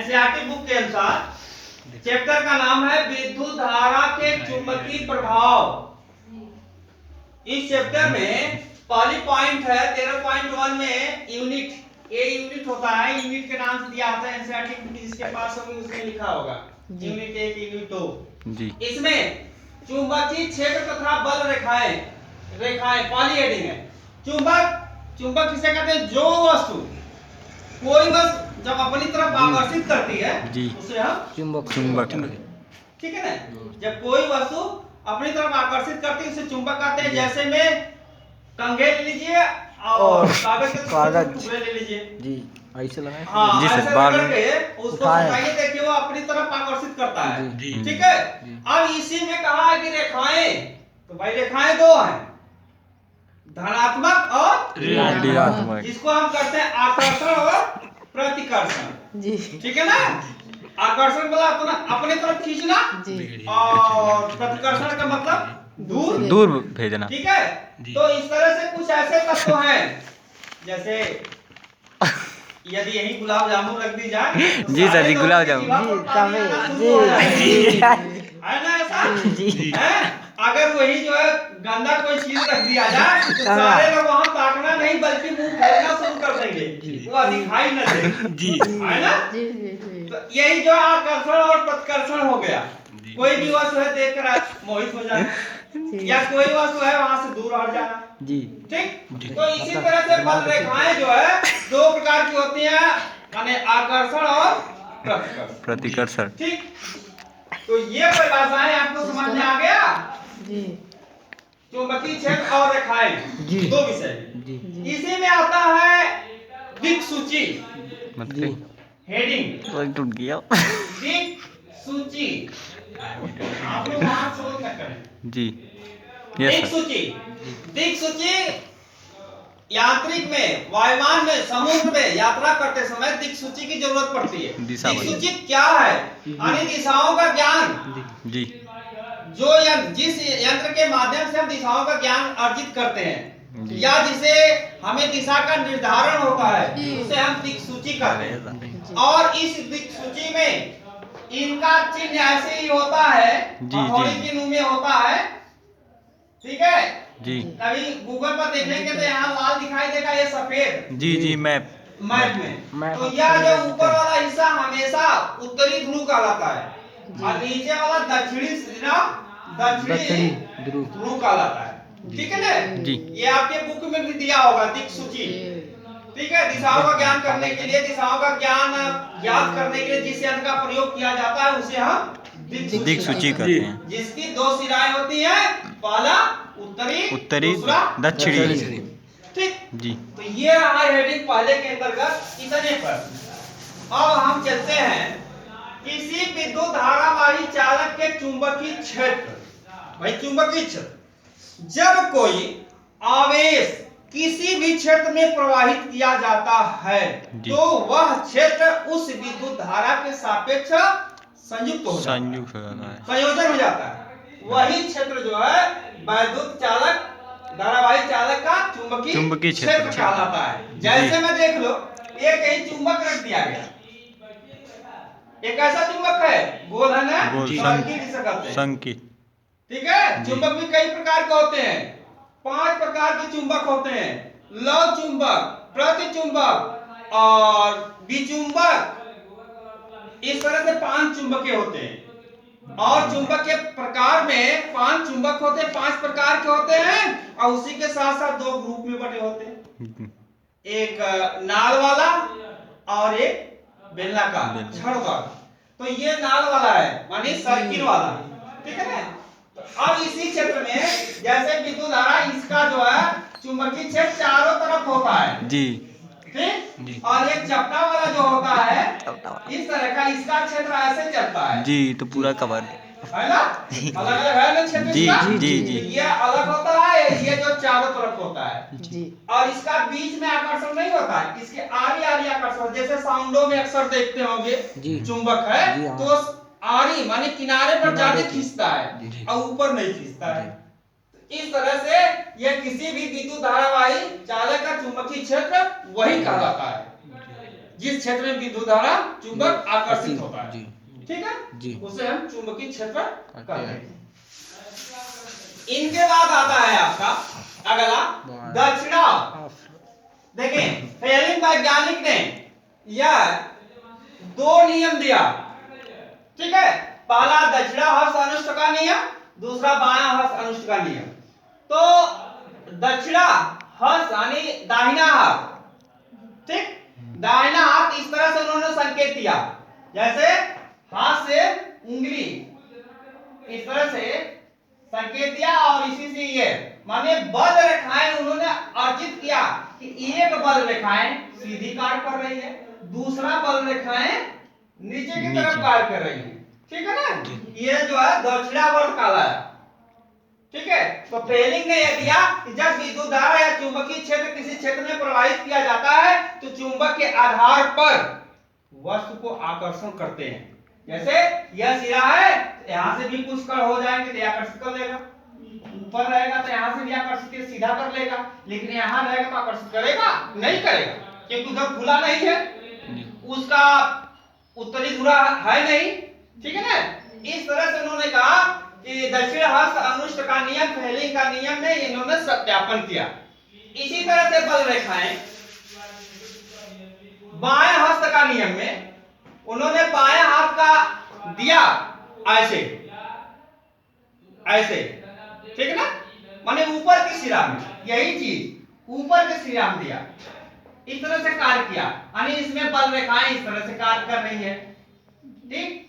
NCERT book के अनुसार chapter का नाम है विद्युत धारा के चुंबकीय प्रभाव। इस चैप्टर में पहली पॉइंट है 13.1 में यूनिट ए यूनिट होता है, यूनिट के नाम से दिया होता है एनसीईआरटी बुक जिसके पास होगी उसमें लिखा होगा यूनिट 1 यूनिट 2 जी। इसमें चुंबकीय क्षेत्र तथा बल रेखाएं पहली हेडिंग है। चुंबक किसे कहते हैं? जो वस्तु कोई वस्तु जब अपनी तरफ आकर्षित करती है उसे हम चुंबक ठीक है ना। जब कोई वस्तु अपनी तरफ आकर्षित करती है उसे चुंबक कहते हैं। जैसे में कंघे ले लीजिए और कागज के टुकड़े ले लीजिए जी, ऐसे लगाएं। हाँ, जी सर, बार उसको उठाइए, देखिए वो अपनी तरफ आकर्षित करता है ठीक है। अब इसी में कहा है कि रेखाएं, तो भाई रेखाएं दो हैं, धनात्मक और ऋणात्मक, जिसको हम कहते हैं आकर्षण और प्रतिकर्षण जी, ठीक है ना। आकर्षण वाला अपने तरफ खींचना और प्रतिकर्षण का मतलब दूर भेजना, ठीक है। तो इस तरह से कुछ ऐसे तत्व हैं, जैसे यदि यही गुलाब जामुन रख दी जाए तो जी सर, जी गुलाब जामुन है ना, ऐसा जी है। अगर वही जो है गंदा कोई चीज रख दिया जाए तो सारे लोग वहाँ ताकना नहीं बल्कि मुंह फेरना शुरू कर देंगे, वो दिखाई न दे जी, है ना। तो यही जो आकर्षण और प्रतिकर्षण हो गया। कोई भी वस्तु है देखकर मोहित हो जाना या कोई वस्तु है वहां से दूर हट जाना जी, ठीक। तो इसी तरह से बल रेखाएं जो है दो प्रकार की होती हैं, माने आकर्षण और प्रतिकर्षण, ठीक। तो ये परिभाषाएं आपको समझ में आ गया जी। चुंबकीय क्षेत्र और रेखाएं जी, दो विषय जी। इसी में आता है दिक्सूची हेडिंग, टूट गया दिक्सूची, आप लोग वहां सोच न करें जी। दिक्सूची यांत्रिक में, वायुयान में, समुद्र में यात्रा करते समय दिक्सूची की जरूरत पड़ती है। दिक्सूची क्या है? यानी दिशाओं का ज्ञान जी, जो जिस यंत्र के माध्यम से हम दिशाओं का ज्ञान अर्जित करते हैं या जिसे हमें दिशा का निर्धारण होता है उसे हम दिक्सूची कहते हैं। और इस दिक्सूची में इनका चिन्ह ऐसे ही होता है, हथौड़ी के मुंह में होता है, ठीक है जी। कभी गूगल पर देखेंगे तो यहाँ लाल दिखाई देगा, ये सफेद जी जी मैप में। तो यह जो ऊपर वाला हिस्सा हमेशा उत्तरी ध्रुव कहलाता है और नीचे वाला दक्षिणी ध्रुव कहलाता है, ठीक है ना जी। ये आपके बुक में भी दिया होगा दिक्सूची, ठीक है। दिशाओं का ज्ञान करने के लिए, दिशाओं का ज्ञान याद करने के लिए जिस यंत्र का प्रयोग किया जाता है उसे हम दिक्सूची कहते हैं, जिसकी दो सिराएं होती हैं, पहला उत्तरी दूसरा दक्षिणी, ठीक जी। तो ये रहा हेडिंग पहले के अंतर्गत इतने पर। अब हम चलते हैं किसी विद्युत धारावाही चालक के चुंबकीय क्षेत्र। भाई चुंबकीय क्षेत्र, जब कोई आवेश किसी भी क्षेत्र में प्रवाहित किया जाता है तो वह क्षेत्र उस विद्युत धारा के सापेक्ष संयुक्त हो जाता है, संयोजन हो जाता है। वही क्षेत्र जो है विद्युत चालक धारावाही चालक का चुंबकीय क्षेत्र कहलाता है। जैसे में देख लो, एक कहीं चुंबक रख दिया गया, एक ऐसा चुंबक है, गोल है ना, संकित, ठीक है। चुंबक भी कई प्रकार के होते हैं, 5 प्रकार के चुंबक होते हैं, लव चुंबक, प्रतिचुंबक और विचुंबक। इस तरह से 5 चुंबकें होते हैं। और चुंबक के प्रकार में 5 चुंबक होते हैं, 5 प्रकार के होते हैं और उसी के साथ साथ 2 ग्रुप में बटे होते हैं, एक नाल वाला और एक बेलनाकार छड़ वाला। तो ये नाल वाला है, माने सर्किल वाला, ठीक है ना। तो अब इसी क्षेत्र में जैसे विद्युत धारा, इसका जो है चुंबकीय क्षेत्र चारों तरफ होता है जी, ठीक। और एक चपटा वाला जो होता है इस तरह का, इसका क्षेत्र ऐसे चलता है जी, तो पूरा कवर है ना, अलग अलग है ना क्षेत्र जी जी जी। ये अलग होता है, ये जो चारों तरफ होता है जी। और इसका बीच में आकर्षण नहीं होता है, इसके आरी आरी आकर्षण, जैसे साउंडों में अक्सर देखते होंगे चुंबक है तो आरी माने किनारे पर ज्यादा खींचता है और ऊपर नहीं खींचता है। इस तरह से यह किसी भी विद्युत धारावाही चालक का चुंबकीय क्षेत्र वही कहलाता है, जिस क्षेत्र में विद्युत धारा चुंबक आकर्षित होता है, ठीक है जी, उसे हम चुंबकीय क्षेत्र कहते हैं। इनके बाद आता है आपका अगला दक्षिणा। देखें फेलिंग वैज्ञानिक ने यह दो नियम दिया, ठीक है। पहला दक्षिणा हस्त अनुष्ठ का नियम, दूसरा बायां हस्त अनुष्ठ का नियम। तो दक्षिणा हस्त यानी दाहिना हाथ, ठीक, दाहिना हाथ इस तरह से उन्होंने संकेत दिया, जैसे हाथ से उंगली इस तरह से संकेत दिया और इसी से ये माने बल रेखाएं उन्होंने अर्जित किया कि एक बल रेखाएं सीधी कार्य कर रही है, दूसरा बल रेखाएं नीचे की तरफ कार्य कर रही है, ठीक है ना। ये जो है दक्षिणावर्त काला है, ठीक है। तो फ्लेमिंग ने यह दिया कि जब विद्युत धारा या चुंबकीय क्षेत्र किसी क्षेत्र में प्रवाहित किया जाता है तो चुंबक के आधार पर वस्तु को आकर्षण करते हैं। जैसे यह सिरा है, यहां से भी कुछ कण हो जाएंगे तो आकर्षित कर लेगा, ऊपर रहेगा तो यहां से भी आकर्षित सीधा कर लेगा, लेकिन यहां रहेगा तो आकर्षित करेगा नहीं करेगा, क्योंकि उधर खुला नहीं है, उसका उत्तरी ध्रुव है नहीं, ठीक है ना। इस तरह से उन्होंने कहा कि दक्षिण हस्त अनुष्ठ का नियम फेलिंग का नियम में इन्होंने सत्यापन किया। इसी तरह से बल रेखाएं बाएं हस्त का नियम में उन्होंने बाएं हाथ का दिया ऐसे ऐसे, ठीक है ना, माने ऊपर की सिरा में यही चीज ऊपर के सिरा में दिया, इस तरह से कार्य किया, यानी इसमें बल रेखाएं इस तरह से कार्य कर रही है, ठीक।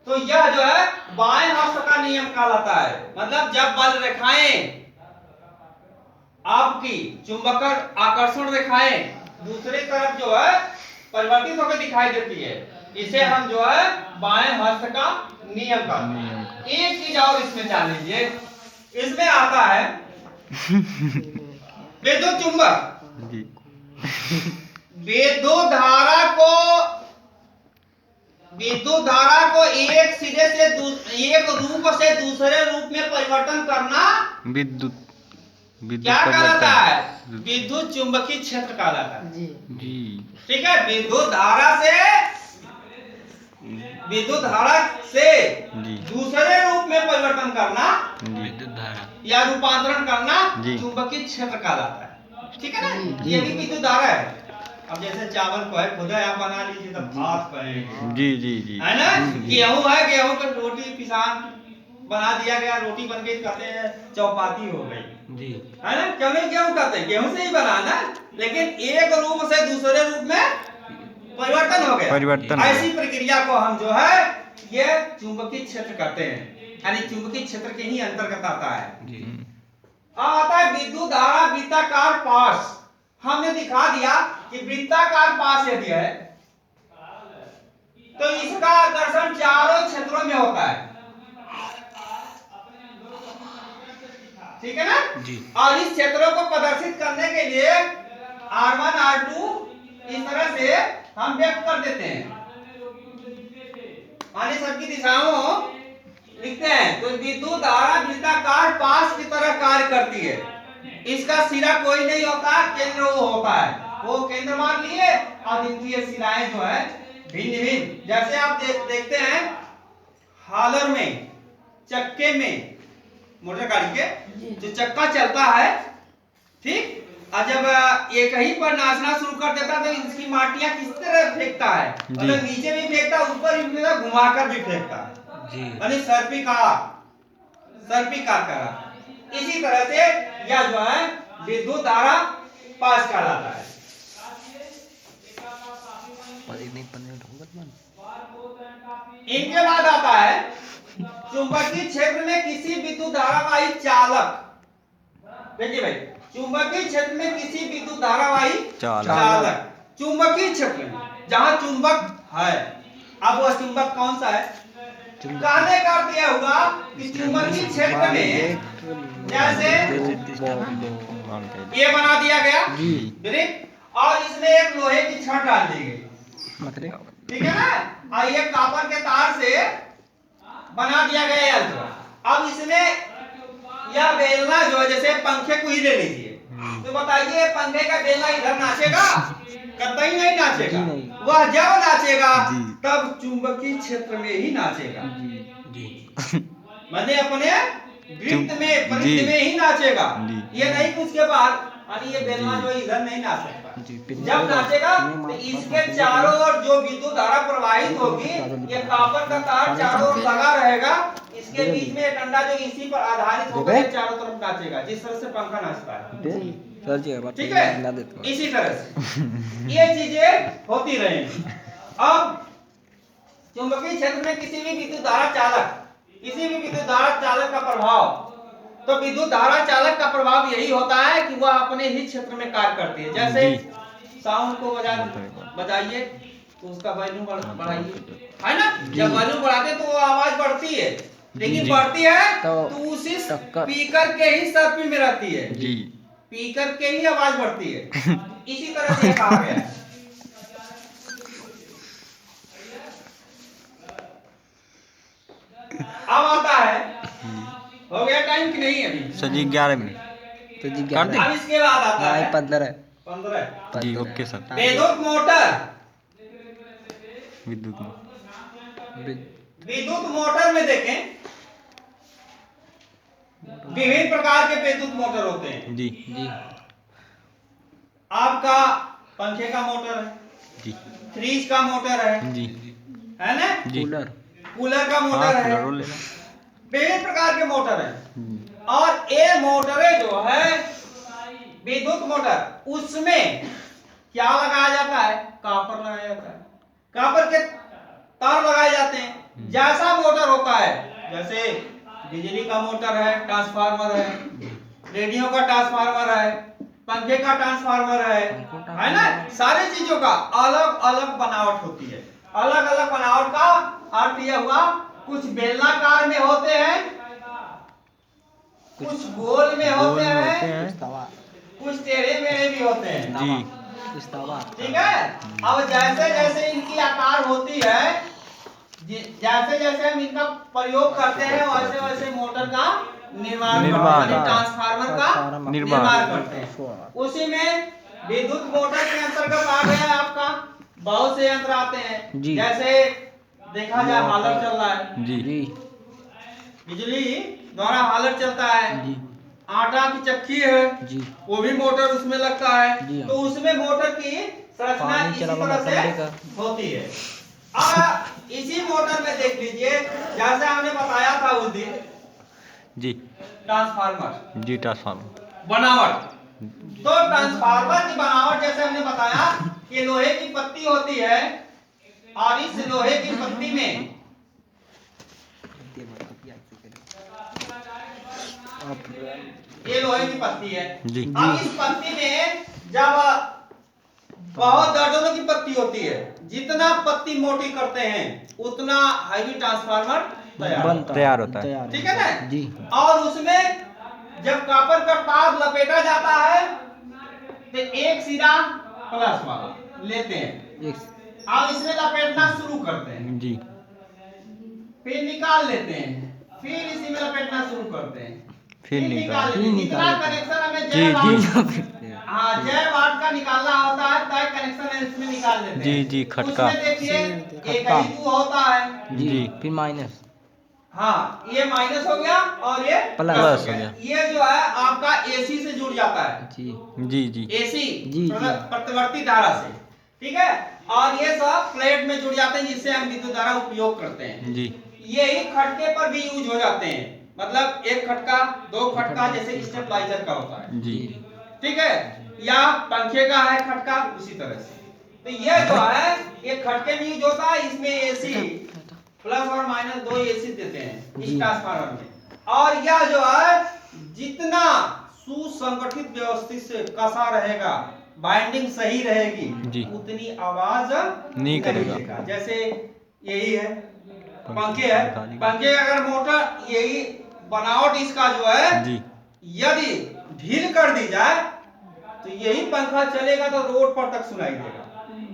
तो यह जो है बाएं हस्त का नियम कहलाता है। मतलब जब बल रेखाएं आपकी चुंबक आकर्षण रेखाएं दूसरी तरफ जो है परिवर्तित होकर दिखाई देती है, इसे हम जो है बाएं हस्त का नियम कहते हैं। एक चीज और इसमें जान लीजिए, इसमें आता है विद्युत चुंबक विद्युत धारा को एक सिरे से एक रूप से दूसरे रूप में परिवर्तन करना क्या कहलाता है? विद्युत चुंबकीय क्षेत्र कहलाता है जी, ठीक है। विद्युत धारा से दूसरे रूप में परिवर्तन करना विद्युत धारा या रूपांतरण करना चुंबकीय क्षेत्र कहलाता है, ठीक है ना। ये भी विद्युत धारा है। अब जैसे चावल को है खुदा आप बना लीजिए तो भात कहेंगे, जी जी जी, है ना। गेहूं है, गेहूं का रोटी पिसान बना दिया गया, रोटी बन गई, कहते हैं चौपाती हो गई जी, है ना। क्यों नहीं गेहूं कहते हैं, गेहूं से ही बना ना, लेकिन एक रूप से दूसरे रूप में परिवर्तन हो गया। ऐसी प्रक्रिया को हम जो है ये चुंबकीय क्षेत्र कहते हैं, यानी चुंबकीय क्षेत्र के ही अंतर्गत आता है। अब आता है विद्युत धारा वृत्ताकार पाश। हमने दिखा दिया कि वृत्ताकार पाश यदि है तो इसका आकर्षण चारों क्षेत्रों में होता है, ठीक है ना जी। और इस क्षेत्रों को प्रदर्शित करने के लिए R1 R2 इस तरह से हम व्यक्त कर देते हैं, माने सबकी दिशाओं लिखते हैं। तो विद्युत धारा वृत्ताकार पाश की तरह कार्य करती है। इसका सिरा कोई नहीं होता, केंद्र वो होता है, वो केंद्र मान लिए और इनकी ये सिराएं जो है भिन्न भिन्न। जैसे आप देखते हैं हालर में चक्के में मोटर गाड़ी के जो चक्का चलता है, ठीक, और जब एक ही पर नाचना शुरू कर देता तो इसकी माटियां किस तरह फेंकता है, मतलब नीचे भी फेंकता, ऊपर भी फेंकता, घुमाकर भी फेंकता जी, यानी सर्पिकार करा। इसी तरह से यह जो है विद्युत धारा पास कहलाता है। इनके बाद आता है चुंबकीय क्षेत्र में किसी विद्युत धारावाही चालक। देखिए भाई, चुंबकीय क्षेत्र में किसी विद्युत धारावाही चालक चुंबकीय क्षेत्र में जहां चुंबक है। अब वह चुंबक कौन सा है? कहने का अर्थ यह हुआ कि चुंबकीय क्षेत्र में जैसे ये बना दिया गया ब्रिक और इसमें एक लोहे की छड़ डाल दी गई, ठीक है ना, और ये कॉपर के तार से बना दिया गया यंत्र। अब इसमें यह बेलना जो है, जैसे पंखे को ही ले लीजिए, तो बताइए पंखे का बेलना इधर नाचेगा? कतई नहीं नाचेगा। वह जब नाचेगा तब चुंबकीय क्षेत्र में ही नाचेगा। मैंने अपने वृत्त में परिधि में ही नाचेगा। ये नहीं कि उसके बाद ये बेलना जो इधर नहीं नाच सकता। जब नाचेगा तो इसके चारों ओर जो विद्युत धारा प्रवाहित होगी, ये कॉपर का तार चारों ओर लगा रहेगा। इसके बीच में डंडा जो इसी पर आधारित होकर चारों तरफ नाचेगा, जिस तरह से पंखा नाचता है। ठीक है, इसी तरह से ये चीजें होती रहेंगी। अब चुंबकीय क्षेत्र में किसी भी विद्युत धारा चालक का प्रभाव, तो विद्युत धारा चालक का प्रभाव यही होता है कि वह अपने ही क्षेत्र में कार्य करती है। जैसे साउंड को बजाइए तो उसका वॉल्यूम बढ़ाइए, है ना। जब वॉल्यूम बढ़ाते तो वो आवाज बढ़ती है, लेकिन बढ़ती है तो उसी स्पीकर के ही सर्किल में रहती है, स्पीकर के ही आवाज बढ़ती है। इसी तरह से कहा गया है। अब आता है, हो गया टाइम कि नहीं अभी? सर जी 11 मिनट। तो जी 11। अब इसके बाद आता है 15 जी। Okay sir. विद्युत मोटर। विद्युत मोटर में देखें, विभिन्न प्रकार के विद्युत मोटर होते हैं। जी। आपका पंखे का मोटर है जी, फ्रिज का मोटर है जी, है ना, जी, कूलर का मोटर है, विभिन्न प्रकार के मोटर है। और ये मोटरें जो है विद्युत मोटर, उसमें क्या लगाया जाता है? कॉपर लगाया जाता है। कॉपर के तार लगाए जाते हैं। जैसा मोटर होता है, जैसे बिजली का मोटर है, ट्रांसफार्मर है, रेडियो का ट्रांसफार्मर है, पंखे का ट्रांसफार्मर है ना। सारी चीजों का अलग अलग बनावट होती है। अलग अलग बनावट का अर्थ यह हुआ, कुछ बेलनाकार में होते हैं, कुछ गोल में होते हैं, कुछ टेढ़े मेढ़े भी होते हैं जी। ठीक है। अब जैसे जैसे इनकी आकार होती है, जैसे जैसे हम इनका प्रयोग करते हैं, वैसे वैसे मोटर का निर्माण ट्रांसफार्मर का निर्माण करते हैं। उसी में विद्युत मोटर के अंतर्गत आ गया आपका बहुत से यंत्र आते हैं। जैसे देखा जाए हालर चल रहा है जी, बिजली द्वारा हालर चलता है। आटा की चक्की है जी, वो भी मोटर उसमें लगता है। तो उसमें मोटर की संरचना इसी तरह से होती है। अब इसी मोटर में देख लीजिए, जैसे हमने बताया था उस दिन जी, ट्रांसफार्मर जी, ट्रांसफार्मर बनावट। तो ट्रांसफार्मर की बनावट जैसे हमने बताया कि लोहे की पत्ती होती है, और इस लोहे की पत्ती में ये लोहे की पत्ती है जी। अब इस पत्ती में जब बहुत दर्जनों की पत्ती होती है, जितना पत्ती मोटी करते हैं उतना हैवी ट्रांसफार्मर तैयार होता है। ठीक है ना जी। और उसमें जब कॉपर का तार लपेटा जाता है तो एक सिरा प्लस वाला लेते हैं, अब इसमें लपेटना शुरू करते हैं जी, फिर निकाल लेते हैं, फिर इसी में लपेटना शुरू करते हैं, फिर निकाल इतना कनेक्शन हमें जय वाट का निकालना होता है, तय कनेक्शन इसमें निकाल लेते हैं। जी जी, खटका उसमें देखिए एक ही होता है जी, फिर माइनस, हाँ ये माइनस हो गया और ये प्लस हो गया। ये जो है आपका एसी से जुड़ जाता है जी जी जी, एसी प्रतिवर्ती धारा से, ठीक है। और ये सब प्लेट में जुड़ जाते हैं, जिससे हम विद्युत धारा उपयोग करते हैं जी। यही खटके पर भी यूज हो जाते हैं, मतलब एक खटका दो खटका जैसे स्टेबलाइजर का होता है जी, ठीक है, या पंखे का है खटका उसी तरह से। तो ये जो है ये खटके में यूज होता है, इसमें एसी प्लस और माइनस दो एसी देते हैं इस ट्रांसफार्मर में। और यह जो है जितना सुसंगठित व्यवस्थित से कसा रहेगा, बाइंडिंग सही रहेगी, उतनी आवाज नहीं करेगा। जैसे यही है पंखे है, पंखे अगर मोटर यही बनावट इसका जो है जी, यदि ढील कर दी जाए तो यही पंखा चलेगा तो रोड पर तक सुनाई देगा।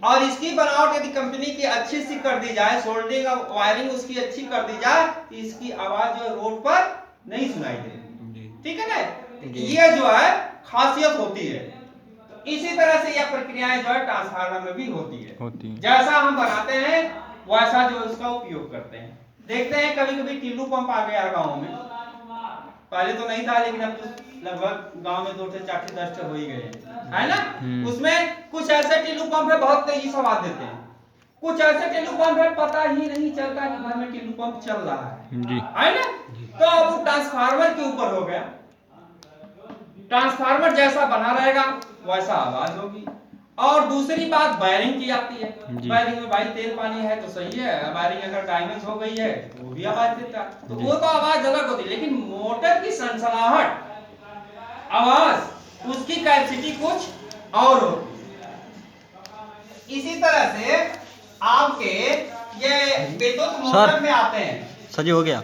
और इसकी बनावट यदि कंपनी की अच्छी सी कर दी जाए, सोल्डरिंग और वायरिंग उसकी अच्छी कर दी जाए, तो इसकी आवाज जो रोड पर नहीं सुनाई देगी, ठीक है ना। ये जो है खासियत होती है। इसी तरह से यह प्रक्रियाएं जो है ट्रांसफार्मर में भी होती है। है। जैसा हम बनाते हैं वैसा जो उसका उपयोग करते हैं। देखते हैं कभी कभी टिल्लू पंप आ गया गाँव में, पहले तो नहीं था लेकिन अब तो लगभग गांव में 2 से 4 से 10 हो ही गए है ना। उसमें कुछ ऐसे टिल्लू पंप है बहुत तेजी से आवाज देते हैं, कुछ ऐसे टिल्लू पंप है पता ही नहीं चलता कि घर में टिल्लू पंप चल रहा है ना। तो अब वो ट्रांसफार्मर के ऊपर हो गया, ट्रांसफार्मर जैसा बना रहेगा वैसा आवाज होगी। और दूसरी बात वायरिंग की जाती है। वायरिंग में भाई तेल पानी है तो सही है, वायरिंग अगर डैमेज हो गई है तो वो भी आवाज देता है, तो वो तो आवाज अलग होती है। लेकिन मोटर की सनसनाहट आवाज उसकी कैपेसिटी कुछ और होती है। इसी तरह से आपके ये विद्युत मोटर में आते हैं। सर जी हो गया।